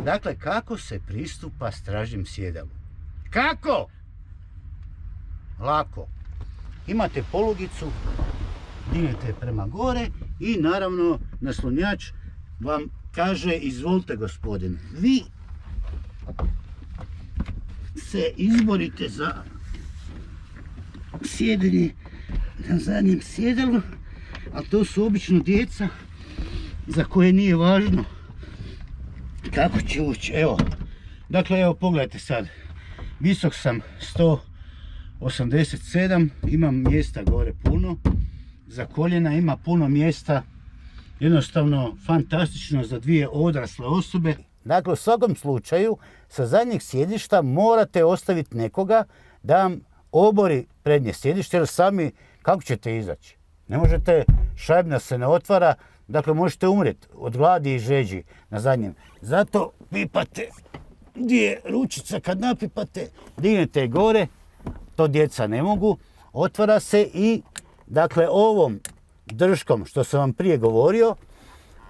Dakle, kako se pristupa stražnjem sjedalu? Kako? Lako. Imate polugicu, dignete prema gore i naravno naslonjač vam kaže izvolite gospodine. Vi se izborite za sjedenje na zadnjem sjedalu, a to su obično djeca za koje nije važno kako će ući. Evo, dakle, evo pogledajte sad, visok sam 187, imam mjesta gore puno, za koljena ima puno mjesta, jednostavno fantastično za dvije odrasle osobe. Dakle, u svakom slučaju, sa zadnjeg sjedišta morate ostaviti nekoga da vam obori prednje sjedište, jer sami kako ćete izaći? Ne možete, šajbna se ne otvara, dakle možete umrijeti od gladi i žeđi na zadnjem. Zato pipate dvije ručice, kad napipate, dignete gore, to djeca ne mogu, otvara se i dakle ovom držkom što sam vam prije govorio,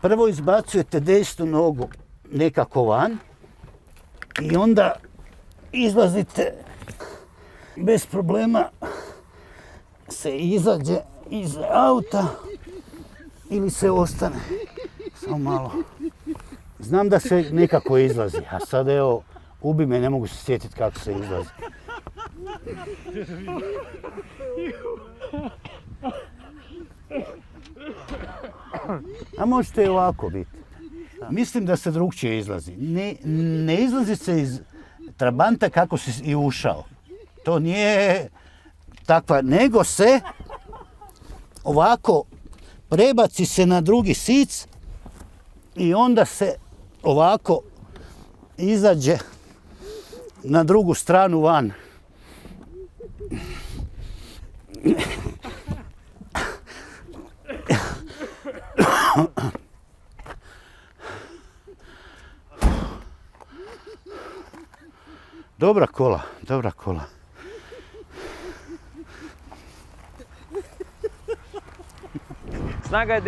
prvo izbacujete desnu nogu nekako van i onda izlazite bez problema, se izađe iz auta ili se ostane. Samo malo. Znam da se nekako izlazi, a sad evo, ubi me, ne mogu se sjetiti kako se izlazi. A možete i ovako biti. Mislim da se drugčije izlazi. Ne izlazi se iz trabanta kako si i ušao. To nije takva, nego se ovako prebaci se na drugi sic i onda se ovako izađe na drugu stranu van. Dobra kola, dobra kola. Snaga je